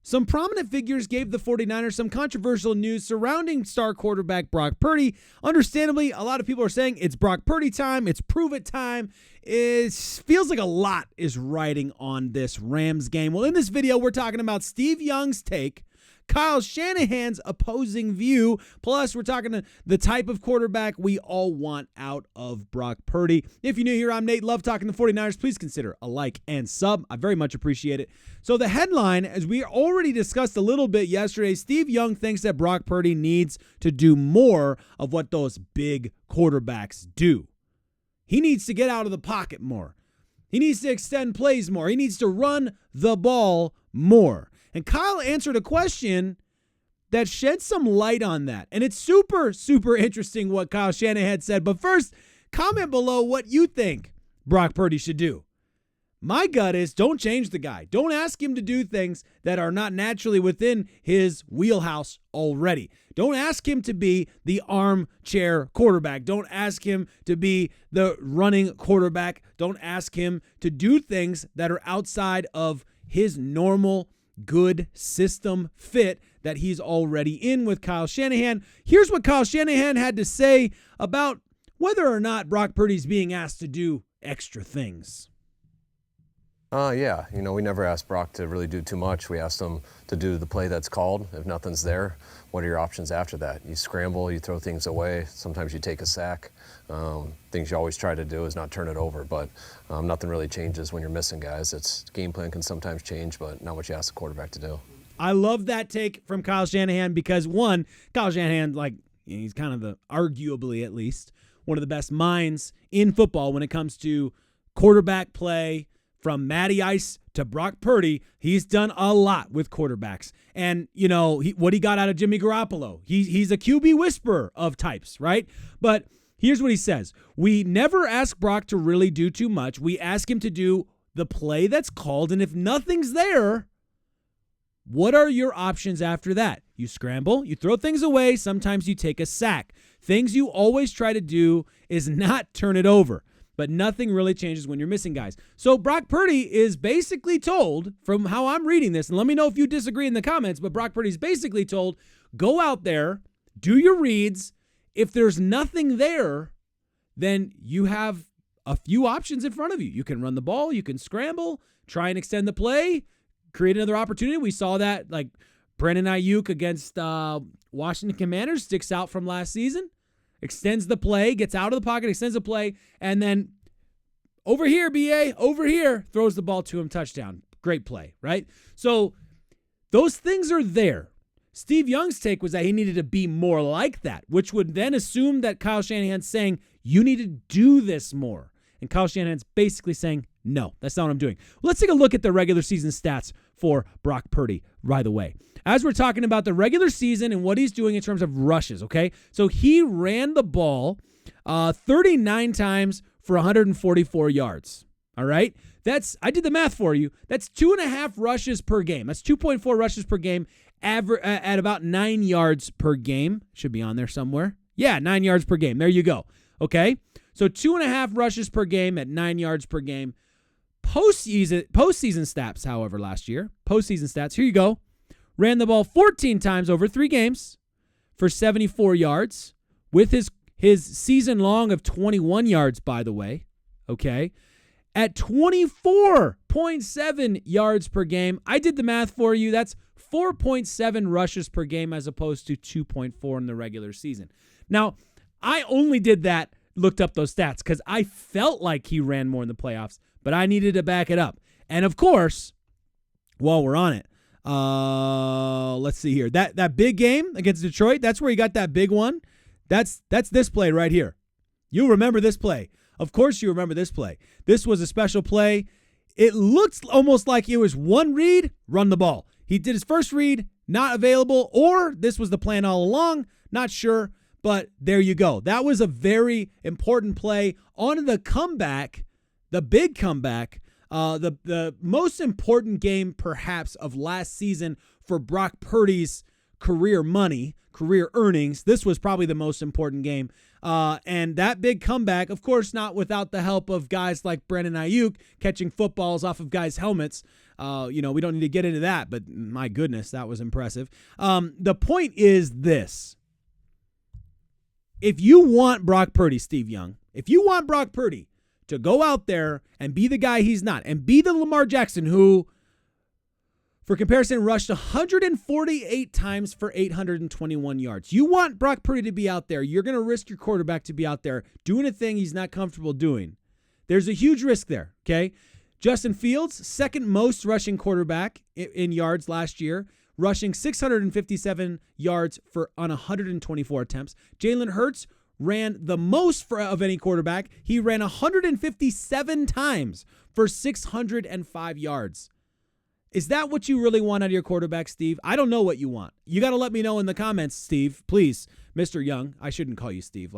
Some prominent figures gave the 49ers some controversial news surrounding star quarterback Brock Purdy. Understandably, a lot of people are saying it's Brock Purdy time, it's prove it time. It feels like a lot is riding on this Rams game. Well, in this video, we're talking about Steve Young's take, Kyle Shanahan's opposing view, plus we're talking to the type of quarterback we all want out of Brock Purdy. If you're new here, I'm Nate. Love talking the 49ers. Please consider a like and sub. I very much appreciate it. So the headline, as we already discussed a little bit yesterday, Steve Young thinks that Brock Purdy needs to do more of what those big quarterbacks do. He needs to get out of the pocket more. He needs to extend plays more. He needs to run the ball more. And Kyle answered a question that shed some light on that. And it's super, super interesting what Kyle Shanahan said. But first, comment below what you think Brock Purdy should do. My gut is don't change the guy. Don't ask him to do things that are not naturally within his wheelhouse already. Don't ask him to be the armchair quarterback. Don't ask him to be the running quarterback. Don't ask him to do things that are outside of his normal good system fit that he's already in with Kyle Shanahan. Here's what Kyle Shanahan had to say about whether or not Brock Purdy's being asked to do extra things. Yeah, we never asked Brock to really do too much. We asked him to do the play that's called. If nothing's there, what are your options after that? You scramble, you throw things away. Sometimes you take a sack. Things you always try to do is not turn it over, but nothing really changes when you're missing guys. Game plan can sometimes change, but not what you ask the quarterback to do. I love that take from Kyle Shanahan because, one, Kyle Shanahan, he's kind of arguably at least, one of the best minds in football when it comes to quarterback play. From Matty Ice to Brock Purdy, he's done a lot with quarterbacks. And, what he got out of Jimmy Garoppolo, he's a QB whisperer of types, right? But here's what he says. We never ask Brock to really do too much. We ask him to do the play that's called, and if nothing's there, what are your options after that? You scramble, you throw things away, sometimes you take a sack. Things you always try to do is not turn it over. But nothing really changes when you're missing guys. So Brock Purdy is basically told, from how I'm reading this, and let me know if you disagree in the comments, but Brock Purdy's basically told, go out there, do your reads. If there's nothing there, then you have a few options in front of you. You can run the ball, you can scramble, try and extend the play, create another opportunity. We saw that, like Brandon Aiyuk against Washington Commanders, sticks out from last season. Extends the play, gets out of the pocket, extends the play, and then over here, BA, over here, throws the ball to him, touchdown. Great play, right? So those things are there. Steve Young's take was that he needed to be more like that, which would then assume that Kyle Shanahan's saying, you need to do this more. And Kyle Shanahan's basically saying, no, that's not what I'm doing. Let's take a look at the regular season stats for Brock Purdy, by the way. As we're talking about the regular season and what he's doing in terms of rushes, okay? So he ran the ball 39 times for 144 yards, all right? I did the math for you. That's 2.5 rushes per game. That's 2.4 rushes per game at about 9 yards per game. Should be on there somewhere. Yeah, 9 yards per game. There you go, okay? So 2.5 rushes per game at 9 yards per game. Postseason stats, however, last year. Postseason stats, here you go. Ran the ball 14 times over 3 games for 74 yards with his season long of 21 yards, by the way, okay? At 24.7 yards per game. I did the math for you. That's 4.7 rushes per game as opposed to 2.4 in the regular season. Now, I only did that, looked up those stats, because I felt like he ran more in the playoffs, but I needed to back it up. And, of course, while we're on it, let's see here. That big game against Detroit, that's where he got that big one. That's this play right here. You'll remember this play. Of course you remember this play. This was a special play. It looks almost like it was one read, run the ball. He did his first read, not available, or this was the plan all along, not sure, but there you go. That was a very important play on the comeback, the big comeback, the most important game perhaps of last season for Brock Purdy's career money, career earnings. This was probably the most important game And that big comeback, of course, not without the help of guys like Brandon Aiyuk catching footballs off of guys' helmets. We don't need to get into that, but my goodness, that was impressive. The point is this. If you want Brock Purdy, Steve Young, if you want Brock Purdy to go out there and be the guy he's not, and be the Lamar Jackson who, for comparison, rushed 148 times for 821 yards. You want Brock Purdy to be out there. You're going to risk your quarterback to be out there doing a thing he's not comfortable doing. There's a huge risk there, okay? Justin Fields, second most rushing quarterback in yards last year, rushing 657 yards on 124 attempts. Jalen Hurts ran the most of any quarterback. He ran 157 times for 605 yards. Is that what you really want out of your quarterback, Steve? I don't know what you want. You got to let me know in the comments, Steve. Please, Mr. Young. I shouldn't call you Steve.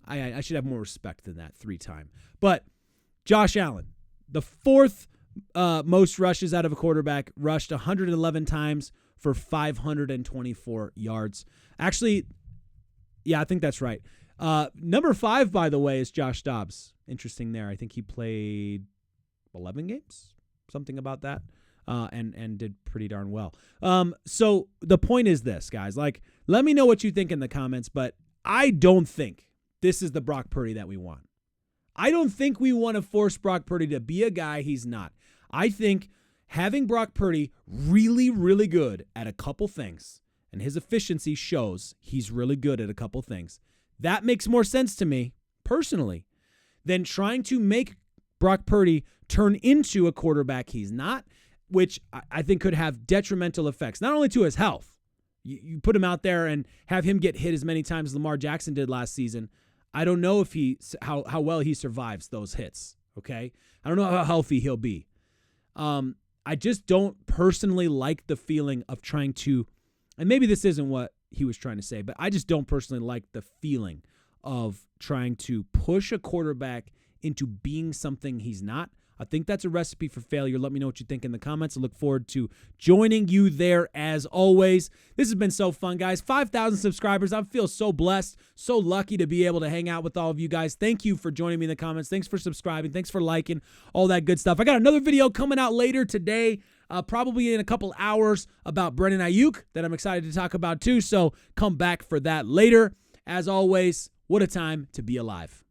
I should have more respect than that 3-time. But Josh Allen, the fourth most rushes out of a quarterback, rushed 111 times for 524 yards. Actually, yeah, I think that's right. Number 5, by the way, is Josh Dobbs. Interesting there. I think he played 11 games, something about that, and did pretty darn well. So the point is this, guys. Let me know what you think in the comments, but I don't think this is the Brock Purdy that we want. I don't think we want to force Brock Purdy to be a guy he's not. I think having Brock Purdy really, really good at a couple things, and his efficiency shows he's really good at a couple things, that makes more sense to me, personally, than trying to make Brock Purdy turn into a quarterback he's not, which I think could have detrimental effects, not only to his health. You put him out there and have him get hit as many times as Lamar Jackson did last season. I don't know if how well he survives those hits, okay? I don't know how healthy he'll be. I just don't personally like the feeling of trying to, and maybe this isn't what he was trying to say, but I just don't personally like the feeling of trying to push a quarterback into being something he's not. I think that's a recipe for failure. Let me know what you think in the comments. I look forward to joining you there as always. This has been so fun, guys. 5,000 subscribers. I feel so blessed, so lucky to be able to hang out with all of you guys. Thank you for joining me in the comments. Thanks for subscribing. Thanks for liking, all that good stuff. I got another video coming out later today, probably in a couple hours, about Brandon Aiyuk that I'm excited to talk about too, so come back for that later. As always, what a time to be alive.